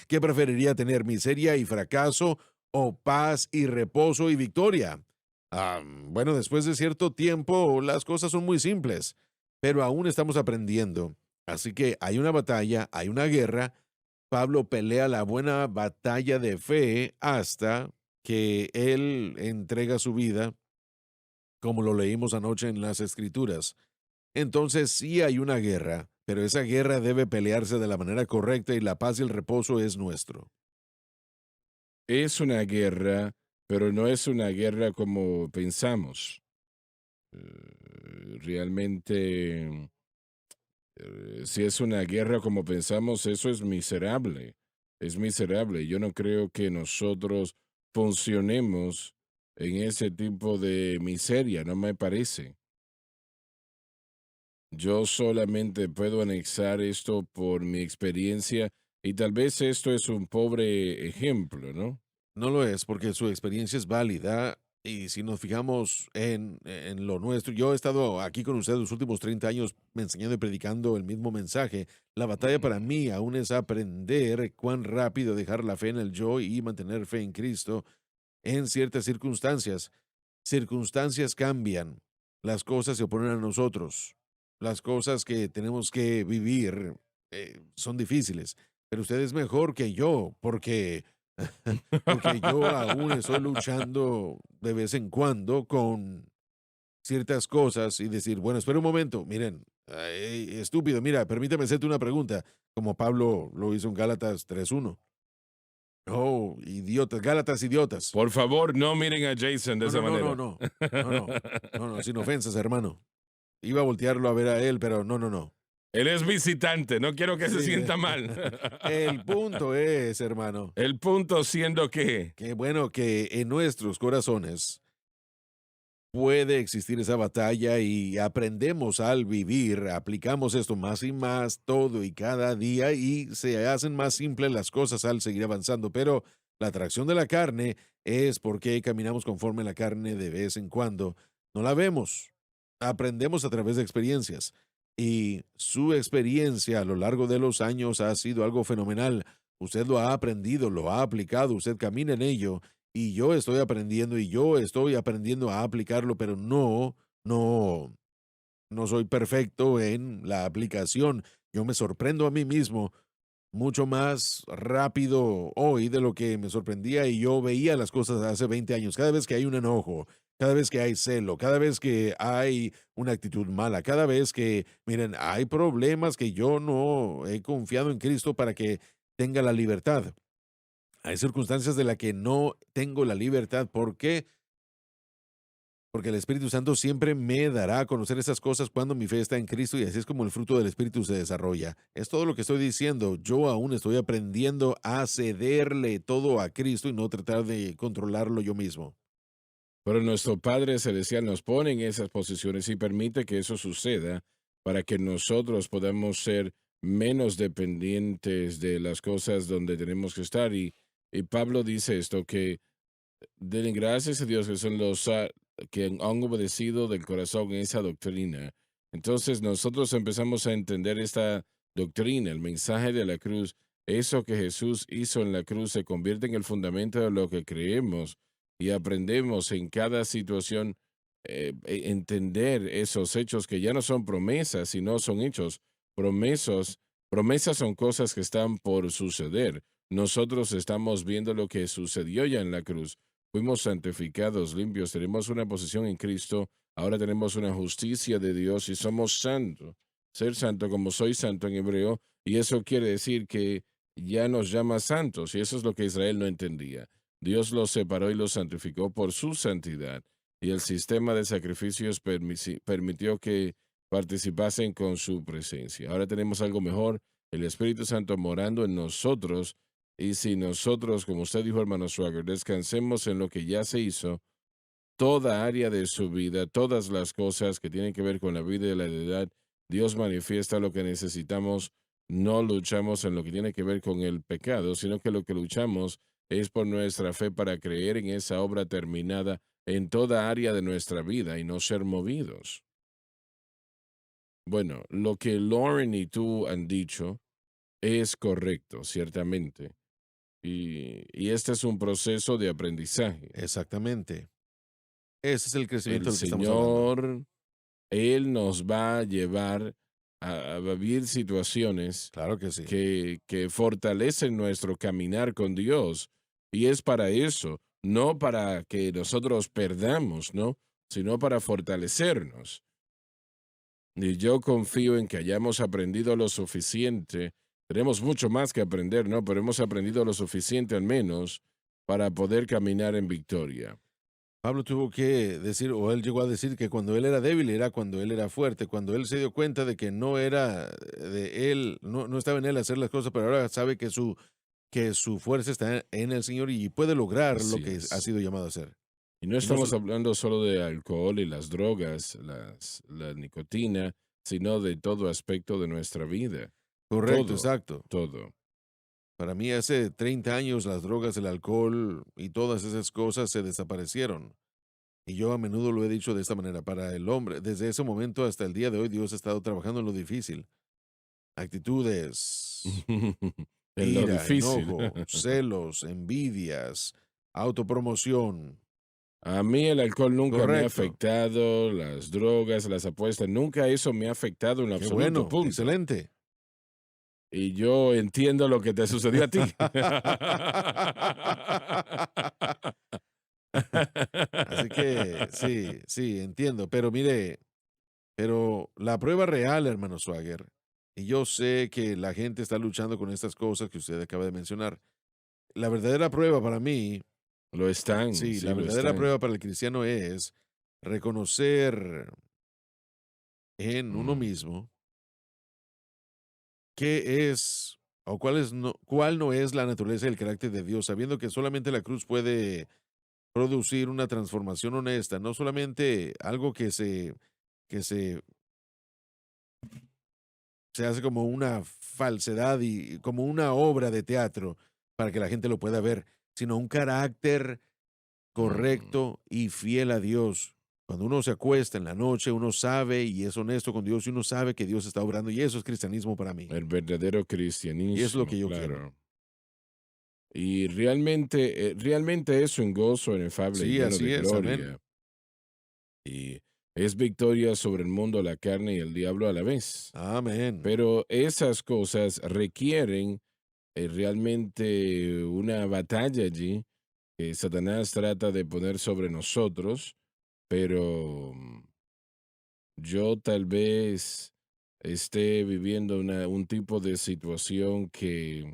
¿qué preferiría tener, miseria y fracaso o paz y reposo y victoria? Bueno, después de cierto tiempo las cosas son muy simples, pero aún estamos aprendiendo. Así que hay una batalla, hay una guerra. Pablo pelea la buena batalla de fe hasta que él entrega su vida, como lo leímos anoche en las Escrituras. Entonces sí hay una guerra, pero esa guerra debe pelearse de la manera correcta y la paz y el reposo es nuestro. Es una guerra, pero no es una guerra como pensamos. Realmente, si es una guerra como pensamos, eso es miserable. Es miserable. Yo no creo que nosotros funcionemos en ese tipo de miseria, no me parece. Yo solamente puedo anexar esto por mi experiencia y tal vez esto es un pobre ejemplo, ¿no? No lo es porque su experiencia es válida y si nos fijamos en lo nuestro, yo he estado aquí con usted los últimos 30 años enseñando y predicando el mismo mensaje. La batalla para Mm. mí aún es aprender cuán rápido dejar la fe en el yo y mantener fe en Cristo en ciertas circunstancias. Circunstancias cambian, las cosas se oponen a nosotros, las cosas que tenemos que vivir son difíciles, pero usted es mejor que yo porque porque yo aún estoy luchando de vez en cuando con ciertas cosas y decir, bueno, espera un momento, miren, estúpido, mira, permítame hacerte una pregunta, como Pablo lo hizo en Gálatas 3:1. Oh, idiotas, Gálatas idiotas. Por favor, no miren a Jason de No, esa no, no, no, manera. no, no, no, no, no, sin ofensas, hermano. Iba a voltearlo a ver a él, pero no, no, no. Él es visitante, no quiero que se Sí, sienta mal. el punto es, hermano, El punto siendo que que bueno que en nuestros corazones puede existir esa batalla y aprendemos al vivir, aplicamos esto más y más todo y cada día y se hacen más simples las cosas al seguir avanzando, pero la atracción de la carne es porque caminamos conforme a la carne de vez en cuando. No la vemos, aprendemos a través de experiencias y su experiencia a lo largo de los años ha sido algo fenomenal. Usted lo ha aprendido, lo ha aplicado, usted camina en ello y yo estoy aprendiendo y yo estoy aprendiendo a aplicarlo, pero no, no soy perfecto en la aplicación. Yo me sorprendo a mí mismo mucho más rápido hoy de lo que me sorprendía y yo veía las cosas hace 20 años. Cada vez que hay un enojo, cada vez que hay celo, cada vez que hay una actitud mala, cada vez que, miren, hay problemas que yo no he confiado en Cristo para que tenga la libertad. Hay circunstancias de las que no tengo la libertad. ¿Por qué? Porque el Espíritu Santo siempre me dará a conocer esas cosas cuando mi fe está en Cristo y así es como el fruto del Espíritu se desarrolla. Es todo lo que estoy diciendo. Yo aún estoy aprendiendo a cederle todo a Cristo y no tratar de controlarlo yo mismo. Pero nuestro Padre Celestial nos pone en esas posiciones y permite que eso suceda para que nosotros podamos ser menos dependientes de las cosas donde tenemos que estar. Y Pablo dice esto, que den gracias a Dios que son los que han obedecido del corazón esa doctrina. Entonces nosotros empezamos a entender esta doctrina, el mensaje de la cruz. Eso que Jesús hizo en la cruz se convierte en el fundamento de lo que creemos y aprendemos en cada situación entender esos hechos que ya no son promesas, sino son hechos. Promesas, promesas son cosas que están por suceder. Nosotros estamos viendo lo que sucedió ya en la cruz. Fuimos santificados, limpios, tenemos una posición en Cristo, ahora tenemos una justicia de Dios y somos santos. Ser santo como soy santo en hebreo, y eso quiere decir que ya nos llama santos, y eso es lo que Israel no entendía. Dios los separó y los santificó por su santidad, y el sistema de sacrificios permitió que participasen con su presencia. Ahora tenemos algo mejor, el Espíritu Santo morando en nosotros, y si nosotros, como usted dijo, hermano Swagger, descansemos en lo que ya se hizo, toda área de su vida, todas las cosas que tienen que ver con la vida y la edad, Dios manifiesta lo que necesitamos. No luchamos en lo que tiene que ver con el pecado, sino que lo que luchamos es por nuestra fe para creer en esa obra terminada en toda área de nuestra vida y no ser movidos. Bueno, lo que Lauren y tú han dicho es correcto, ciertamente. Y este es un proceso de aprendizaje. Exactamente. Ese es el crecimiento El del que estamos hablando. Señor, Él nos va a llevar a vivir situaciones Claro que sí. que fortalecen nuestro caminar con Dios. Y es para eso, no para que nosotros perdamos, ¿no? Sino para fortalecernos. Y yo confío en que hayamos aprendido lo suficiente. Tenemos mucho más que aprender, ¿no? Pero hemos aprendido lo suficiente al menos para poder caminar en victoria. Pablo tuvo que decir, o él llegó a decir que cuando él era débil era cuando él era fuerte, cuando él se dio cuenta de que no era de él, no estaba en él hacer las cosas, pero ahora sabe que su fuerza está en el Señor y puede lograr lo Así que ha es. sido llamado a hacer. Y no Y no estamos sol- hablando solo de alcohol y las drogas, la nicotina, sino de todo aspecto de nuestra vida. Correcto, Todo, exacto. todo. Para mí hace 30 años las drogas, el alcohol y todas esas cosas se desaparecieron. Y yo a menudo lo he dicho de esta manera, para el hombre, desde ese momento hasta el día de hoy, Dios ha estado trabajando en lo difícil. Actitudes, En lo ira, difícil. enojo, celos, envidias, autopromoción. A mí el alcohol nunca me ha Correcto. afectado, las drogas, las apuestas, nunca eso me ha afectado en lo Qué absoluto, bueno, punto. excelente. Y yo entiendo lo que te sucedió a ti. Así que sí, sí, entiendo. Pero mire, pero la prueba real, hermano Swagger, y yo sé que la gente está luchando con estas cosas que usted acaba de mencionar. La verdadera prueba para mí, Lo están, sí, sí, la lo verdadera están. prueba para el cristiano es reconocer en uno Mm. mismo qué es o cuál no es la naturaleza y el carácter de Dios, sabiendo que solamente la cruz puede producir una transformación honesta, no solamente algo que se hace como una falsedad y como una obra de teatro para que la gente lo pueda ver, sino un carácter Mm. correcto y fiel a Dios. Cuando uno se acuesta en la noche, uno sabe y es honesto con Dios y uno sabe que Dios está obrando y eso es cristianismo para mí. El verdadero Y eso es lo cristianismo, que yo quiero. claro. Y realmente, realmente es un gozo inefable y Sí, lleno de así es, amén. gloria. Y es victoria sobre el mundo, la carne y el diablo a la vez. Amén. Pero esas cosas requieren realmente una batalla allí que Satanás trata de poner sobre nosotros, pero yo tal vez esté viviendo un tipo de situación que,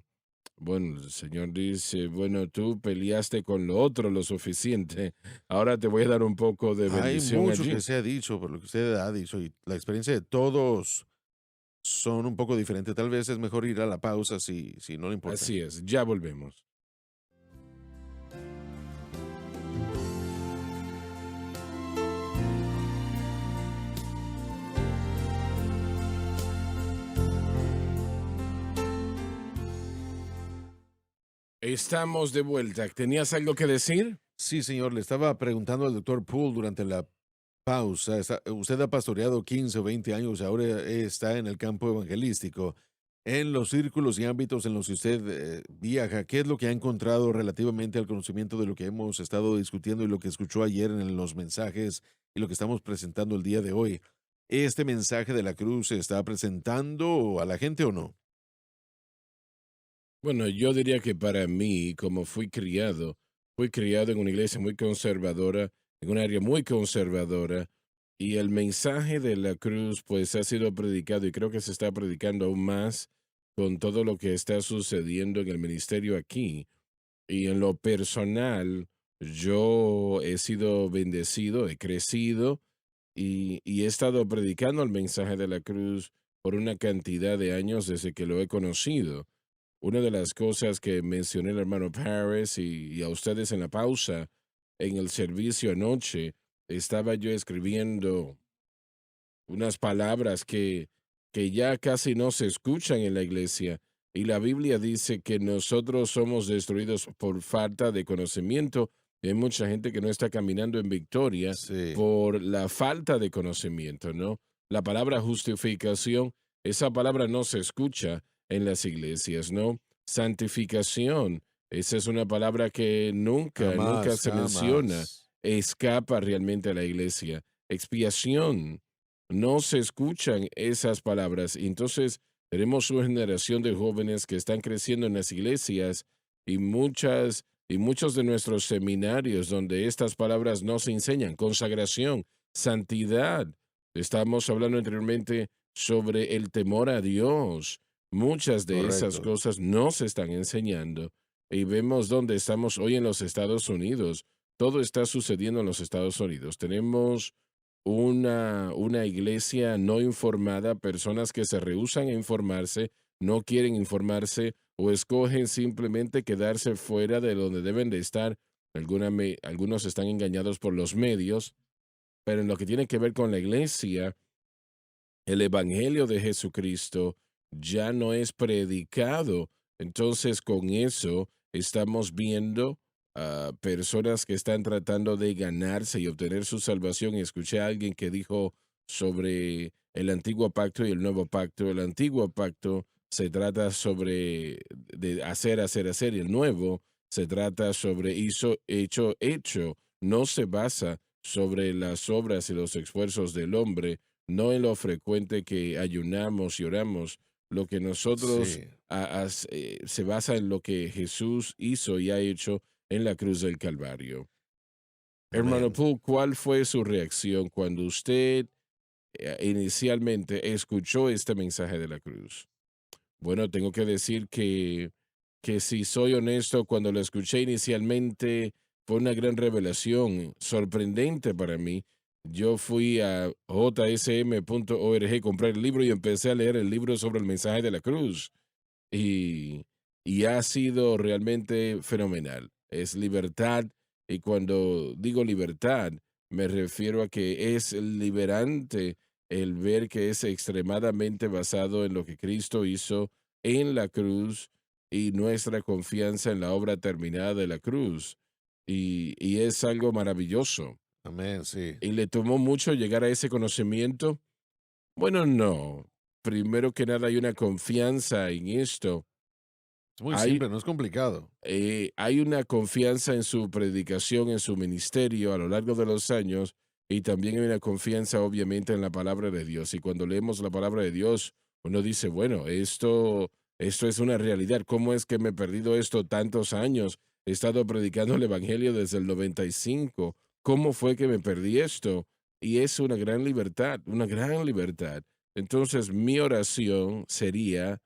bueno, el Señor dice, bueno, tú peleaste con lo otro lo suficiente, ahora te voy a dar un poco de Hay bendición mucho que allí. se ha dicho por lo que usted ha dicho y la experiencia de todos son un poco diferentes. Tal vez es mejor ir a la pausa si no le importa. Así es, ya volvemos. Estamos de vuelta. ¿Tenías algo que decir? Sí, señor, le estaba preguntando al doctor Poole durante la pausa. Usted ha pastoreado 15 o 20 años, ahora está en el campo evangelístico. En los círculos y ámbitos en los que usted viaja, ¿qué es lo que ha encontrado relativamente al conocimiento de lo que hemos estado discutiendo y lo que escuchó ayer en los mensajes y lo que estamos presentando el día de hoy? ¿Este mensaje de la cruz se está presentando a la gente o no? Bueno, yo diría que para mí, como fui criado en una iglesia muy conservadora, en un área muy conservadora, y el mensaje de la cruz pues ha sido predicado y creo que se está predicando aún más con todo lo que está sucediendo en el ministerio aquí. Y en lo personal, yo he sido bendecido, he crecido y he estado predicando el mensaje de la cruz por una cantidad de años desde que lo he conocido. Una de las cosas que mencioné el hermano Paris y a ustedes en la pausa, en el servicio anoche, estaba yo escribiendo unas palabras que ya casi no se escuchan en la iglesia. Y la Biblia dice que nosotros somos destruidos por falta de conocimiento. Hay mucha gente que no está caminando en victoria Sí, por la falta de conocimiento, ¿no? La palabra justificación, esa palabra no se escucha en las iglesias, ¿no? Santificación, esa es una palabra que nunca jamás, se menciona, jamás. escapa realmente a la iglesia. Expiación, no se escuchan esas palabras. Y entonces tenemos una generación de jóvenes que están creciendo en las iglesias y muchos de nuestros seminarios donde estas palabras no se enseñan. Consagración, santidad. Estamos hablando anteriormente sobre el temor a Dios. Muchas de esas Correcto. cosas no se están enseñando. Y vemos dónde estamos hoy en los Estados Unidos. Todo está sucediendo en los Estados Unidos. Tenemos una iglesia no informada, personas que se rehúsan a informarse, no quieren informarse o escogen simplemente quedarse fuera de donde deben de estar. Algunos están engañados por los medios, pero en lo que tiene que ver con la iglesia, el evangelio de Jesucristo ya no es predicado. Entonces, con eso estamos viendo a personas que están tratando de ganarse y obtener su salvación. Y escuché a alguien que dijo sobre el antiguo pacto y el nuevo pacto. El antiguo pacto se trata sobre de hacer, y el nuevo se trata sobre hecho. No se basa sobre las obras y los esfuerzos del hombre, no en lo frecuente que ayunamos y oramos. Lo que nosotros Sí, se basa en lo que Jesús hizo y ha hecho en la cruz del Calvario. Hermano amén. Poole, ¿cuál fue su reacción cuando usted inicialmente escuchó este mensaje de la cruz? Bueno, tengo que decir que si soy honesto, cuando lo escuché inicialmente fue una gran revelación, sorprendente para mí. Yo fui a jsm.org, compré el libro y empecé a leer el libro sobre el mensaje de la cruz. Y, y ha sido realmente fenomenal. Es libertad. Y cuando digo libertad, me refiero a que es liberante el ver que es extremadamente basado en lo que Cristo hizo en la cruz y nuestra confianza en la obra terminada de la cruz. Y es algo maravilloso. Amén, sí. ¿Y le tomó mucho llegar a ese conocimiento? Bueno, no. Primero que nada hay una confianza en esto. Es muy Hay, simple, no es complicado. hay una confianza en su predicación, en su ministerio a lo largo de los años, y también hay una confianza obviamente en la palabra de Dios. Y cuando leemos la palabra de Dios, uno dice, bueno, esto es una realidad. ¿Cómo es que me he perdido esto tantos años? He estado predicando el Evangelio desde el 95. ¿Cómo fue que me perdí esto? Y es una gran libertad, una gran libertad. Entonces, mi oración sería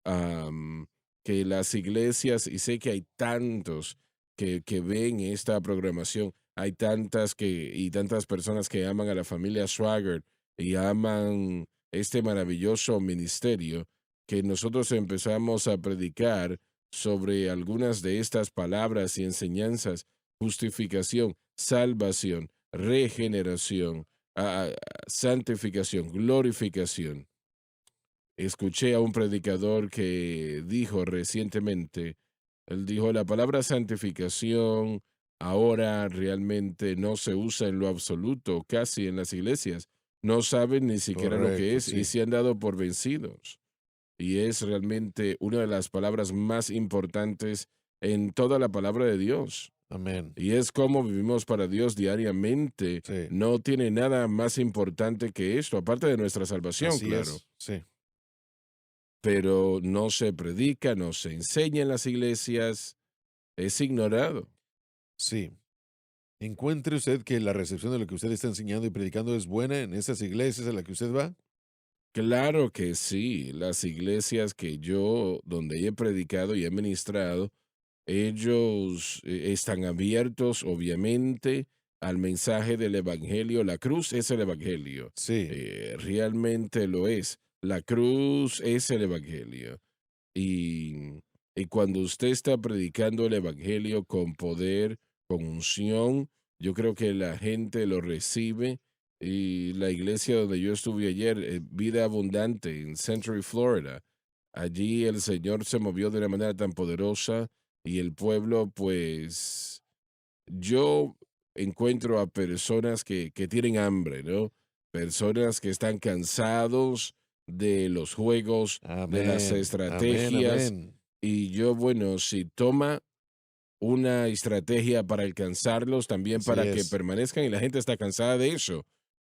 am, que las iglesias, y sé que hay tantos que ven esta programación, hay tantas y tantas personas que aman a la familia Swagger y aman este maravilloso ministerio, que nosotros empezamos a predicar sobre algunas de estas palabras y enseñanzas: justificación, salvación, regeneración, santificación, glorificación. Escuché a un predicador que dijo recientemente, él dijo, la palabra santificación ahora realmente no se usa en lo absoluto, casi en las iglesias. No saben ni siquiera lo que Correcto, es y sí. se han dado por vencidos. Y es realmente una de las palabras más importantes en toda la palabra de Dios. Amén. Y es como vivimos para Dios diariamente. Sí. No tiene nada más importante que esto, aparte de nuestra salvación, Así claro, es. Sí. pero no se predica, no se enseña en las iglesias, es ignorado. Sí. Encuentre usted que la recepción de lo que usted está enseñando y predicando es buena en esas iglesias a las que usted va. Claro que sí, las iglesias que yo, donde he predicado y he ministrado, ellos están abiertos, obviamente, al mensaje del Evangelio. La cruz es el Evangelio, Sí. realmente lo es. La cruz es el Evangelio. Y, y cuando usted está predicando el Evangelio con poder, con unción, yo creo que la gente lo recibe. Y la iglesia donde yo estuve ayer, Vida Abundante, en Century, Florida, allí el Señor se movió de una manera tan poderosa y el pueblo, pues, yo encuentro a personas que tienen hambre, ¿no? Personas que están cansados de los juegos, de las Amén. Amén, estrategias. amén. Y yo, bueno, si toma una estrategia para alcanzarlos, también Así para que es. permanezcan y la gente está cansada de eso.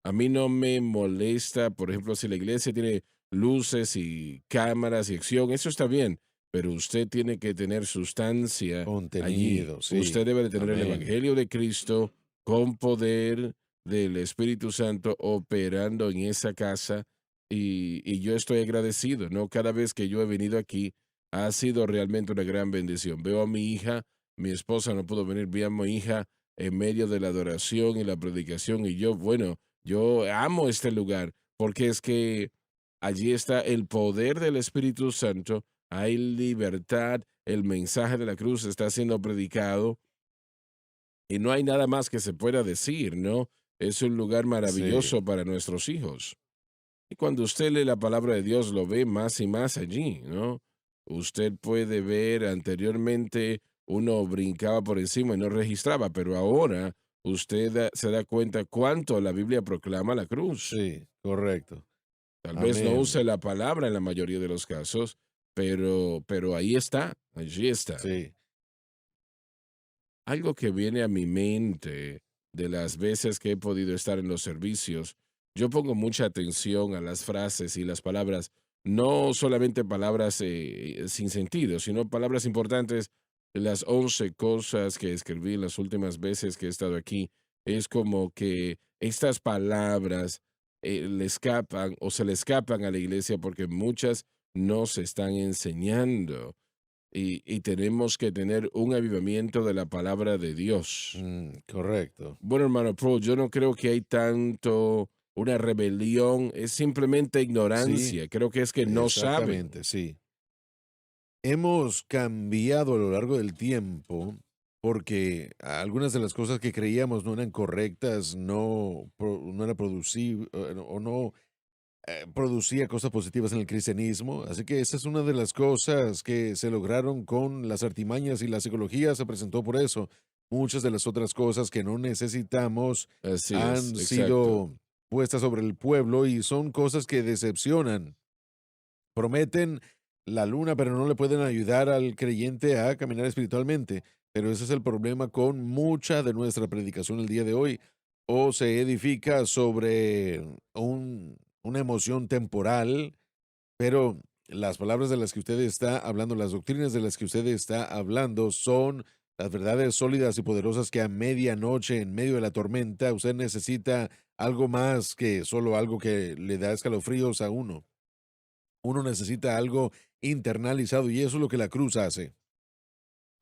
A mí no me molesta, por ejemplo, si la iglesia tiene luces y cámaras y acción, eso está bien, pero usted tiene que tener sustancia allí. Contenido, Usted sí. debe de tener el Amén. Evangelio de Cristo con poder del Espíritu Santo operando en esa casa, y yo estoy agradecido, ¿no? Cada vez que yo he venido aquí ha sido realmente una gran bendición. Veo a mi hija, mi esposa no pudo venir, vi a mi hija en medio de la adoración y la predicación, y yo, bueno, yo amo este lugar porque es que allí está el poder del Espíritu Santo, hay libertad, el mensaje de la cruz está siendo predicado y no hay nada más que se pueda decir, ¿no? Es un lugar Sí. maravilloso para nuestros hijos. Y cuando usted lee la palabra de Dios, lo ve más y más allí, ¿no? Usted puede ver anteriormente uno brincaba por encima y no registraba, pero ahora usted se da cuenta cuánto la Biblia proclama la cruz. Sí. Correcto. Tal vez no Amén. use la palabra en la mayoría de los casos, pero ahí está, allí está. Sí. Algo que viene a mi mente de las veces que he podido estar en los servicios, yo pongo mucha atención a las frases y las palabras, no solamente palabras sin sentido, sino palabras importantes. Las 11 cosas que escribí las últimas veces que he estado aquí, es como que estas palabras le escapan o se le escapan a la iglesia porque muchas no se están enseñando y tenemos que tener un avivamiento de la palabra de Dios. Correcto. Bueno, hermano Pro, yo no creo que hay tanto una rebelión, es simplemente Sí. ignorancia. Creo que es que no saben. Exactamente, sí. Hemos cambiado a lo largo del tiempo porque algunas de las cosas que creíamos no eran correctas, no era producible o no producía cosas positivas en el cristianismo. Así que esa es una de las cosas que se lograron con las artimañas y la psicología se presentó por eso. Muchas de las otras cosas que no necesitamos Así es, han exacto. sido puestas sobre el pueblo y son cosas que decepcionan. Prometen la luna, pero no le pueden ayudar al creyente a caminar espiritualmente. Pero ese es el problema con mucha de nuestra predicación el día de hoy. o se edifica sobre una emoción temporal, pero las palabras de las que usted está hablando, las doctrinas de las que usted está hablando son las verdades sólidas y poderosas que a medianoche, en medio de la tormenta, usted necesita algo más que solo algo que le da escalofríos a uno. Uno necesita algo internalizado y eso es lo que la cruz hace.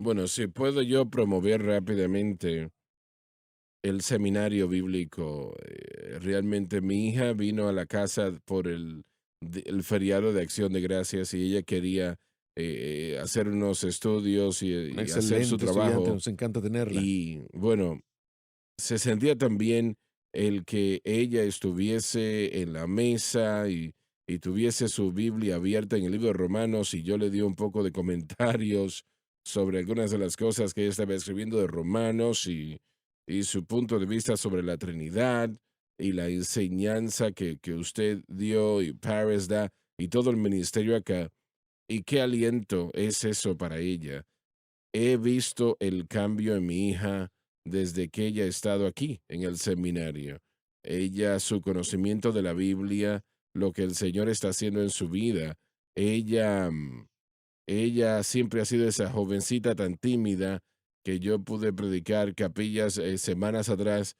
Bueno, si puedo yo promover rápidamente el seminario bíblico. Realmente mi hija vino a la casa por el feriado de Acción de Gracias y ella quería hacer unos estudios Una y hacer su excelente estudiante, trabajo. nos encanta tenerla. Y bueno, se sentía también el que ella estuviese en la mesa y tuviese su Biblia abierta en el libro de Romanos y yo le di un poco de comentarios sobre algunas de las cosas que ella estaba escribiendo de Romanos y su punto de vista sobre la Trinidad y la enseñanza que usted dio y Paris da y todo el ministerio acá. Y qué aliento es eso para ella. He visto el cambio en mi hija desde que ella ha estado aquí en el seminario. Ella, su conocimiento de la Biblia, lo que el Señor está haciendo en su vida. Ella, ella siempre ha sido esa jovencita tan tímida que yo pude predicar capillas semanas atrás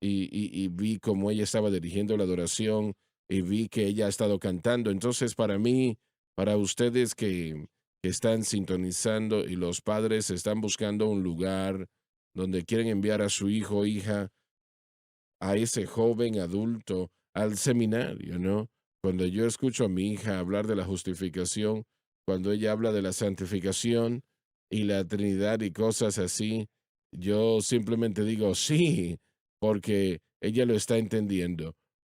y vi cómo ella estaba dirigiendo la adoración y vi que ella ha estado cantando. Entonces, para mí, para ustedes que están sintonizando y los padres están buscando un lugar donde quieren enviar a su hijo o hija, a ese joven adulto, al seminario, ¿no? Cuando yo escucho a mi hija hablar de la justificación, cuando ella habla de la santificación y la Trinidad y cosas así, yo simplemente digo sí, porque ella lo está entendiendo.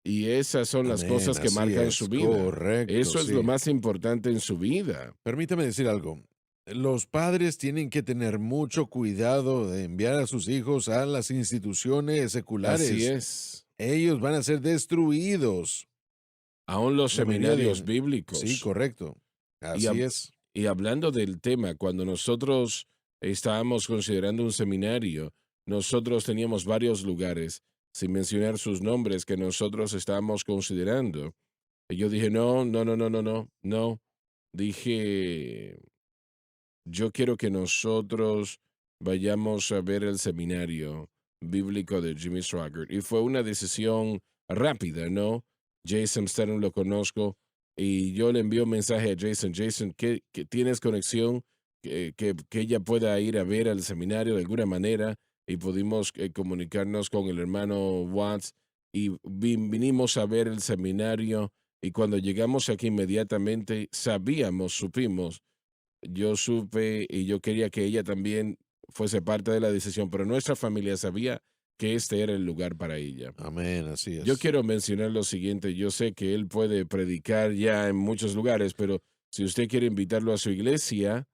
Y esas son las Amén, cosas que así marcan su es, vida. correcto, Eso es lo sí. más importante en su vida. Permítame decir algo. Los padres tienen que tener mucho cuidado de enviar a sus hijos a las instituciones Así seculares. es. Ellos van a ser destruidos. Aún los La mayoría seminarios de... Sí, bíblicos. correcto. Y, Así es. y hablando del tema, cuando nosotros estábamos considerando un seminario, nosotros teníamos varios lugares, sin mencionar sus nombres, que nosotros estábamos considerando. Y yo dije, no, no, no, no, no, no, no. Dije, yo quiero que nosotros vayamos a ver el seminario bíblico de Jimmy Swaggart. Y fue una decisión rápida, ¿no? Jason Statham lo conozco y yo le envío un mensaje a Jason. Jason, que tienes conexión? Que ella pueda ir a ver al seminario de alguna manera y pudimos comunicarnos con el hermano Watts y vinimos a ver el seminario y cuando llegamos aquí inmediatamente supimos yo supe y yo quería que ella también fuese parte de la decisión, pero nuestra familia sabía que este era el lugar para ella. Amén, así Yo es. quiero mencionar lo siguiente, yo sé que él puede predicar ya en muchos lugares, pero si usted quiere invitarlo a su iglesia,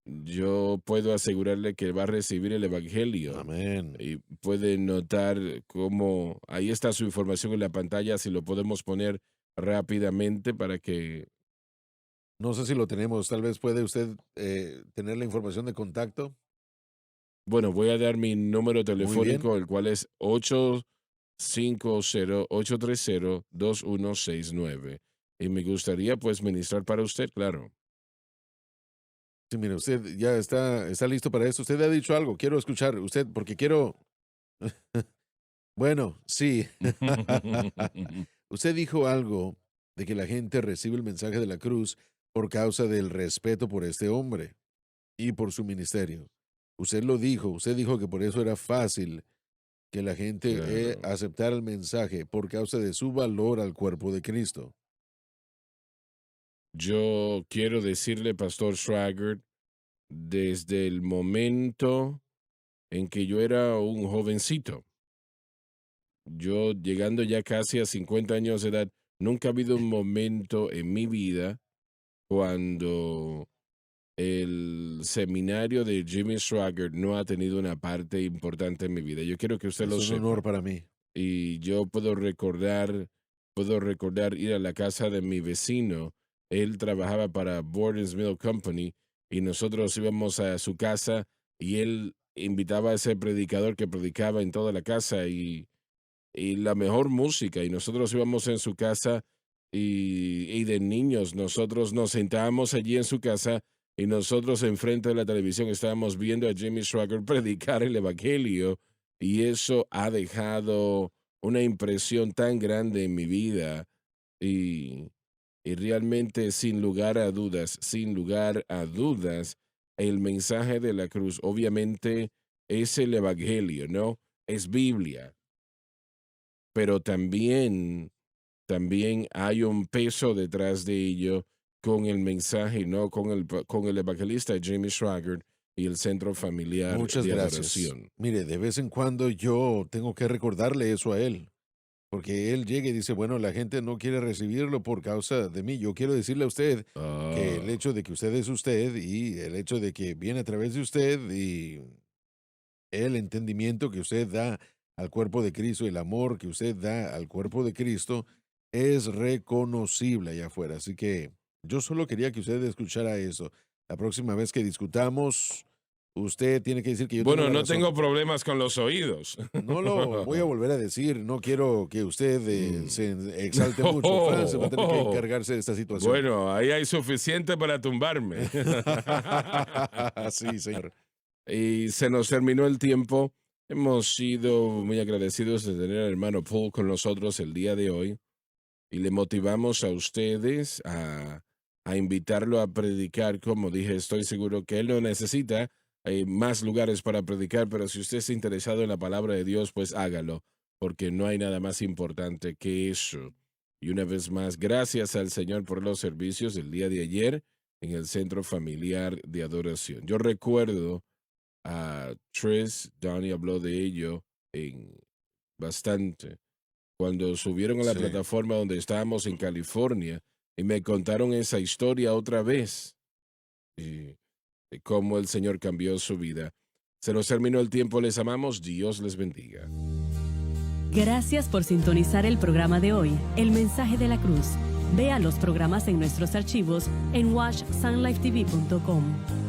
yo puedo asegurarle que va a recibir el evangelio Amén. y puede notar cómo ahí está su información en la pantalla, si lo podemos poner rápidamente para que No sé si lo tenemos. Tal vez puede usted tener la información de contacto. bueno, voy a dar mi número Muy bien. telefónico, el cual es 850-830-2169. Y me gustaría, pues, ministrar para usted, claro. Sí, mire, usted ya está listo para esto. Usted ha dicho algo. Quiero escuchar usted porque quiero... Bueno, sí. Usted dijo algo de que la gente recibe el mensaje de la cruz por causa del respeto por este hombre y por su ministerio. Usted dijo que por eso era fácil que la gente Claro. aceptara el mensaje por causa de su valor al cuerpo de Cristo. Yo quiero decirle, Pastor Schwager, desde el momento en que yo era un jovencito, yo llegando ya casi a 50 años de edad, nunca ha habido un momento en mi vida cuando el seminario de Jimmy Swaggart no ha tenido una parte importante en mi vida. Yo quiero que usted Es lo un honor sepa. para mí. Y yo puedo recordar ir a la casa de mi vecino. Él trabajaba para Borden's Mill Company y nosotros íbamos a su casa y él invitaba a ese predicador que predicaba en toda la casa y la mejor música. Y nosotros íbamos en su casa y de niños nosotros nos sentábamos allí en su casa y nosotros enfrente de la televisión estábamos viendo a Jimmy Swaggart predicar el evangelio y eso ha dejado una impresión tan grande en mi vida y, y realmente sin lugar a dudas, el mensaje de la cruz obviamente es el evangelio, ¿no? Es Biblia, pero también hay un peso detrás de ello con el mensaje, ¿no? Con el evangelista Jimmy Swaggart y el centro familiar Muchas de gracias. adoración. Mire, de vez en cuando yo tengo que recordarle eso a él, porque él llega y dice, bueno, la gente no quiere recibirlo por causa de mí. Yo quiero decirle a usted que el Ah, hecho de que usted es usted y el hecho de que viene a través de usted y el entendimiento que usted da al cuerpo de Cristo, el amor que usted da al cuerpo de Cristo, es reconocible allá afuera. Así que yo solo quería que usted escuchara eso. La próxima vez que discutamos, usted tiene que decir que yo tengo bueno, la no razón. tengo problemas con los oídos. No lo voy a volver a decir. No quiero que usd Mm. se exalte mucho. Francis va a tener que encargarse de esta situación. Bueno, ahí hay suficiente para tumbarme. Sí, señor. Y se nos terminó el tiempo. Hemos sido muy agradecidos de tener al hermano Paul con nosotros el día de hoy y le motivamos a ustedes a invitarlo a predicar. Como dije, estoy seguro que él no necesita más lugares para predicar, pero si usted está interesado en la palabra de Dios, pues hágalo, porque no hay nada más importante que eso. Y una vez más, gracias al Señor por los servicios del día de ayer en el Centro Familiar de Adoración. Yo recuerdo a Donnie habló de ello en bastante. Cuando subieron a la Sí. plataforma donde estábamos en California y me contaron esa historia otra vez y de cómo el Señor cambió su vida. Se nos terminó el tiempo, les amamos, Dios les bendiga. Gracias por sintonizar el programa de hoy, El Mensaje de la Cruz. Vea los programas en nuestros archivos en watchsunlifetv.com.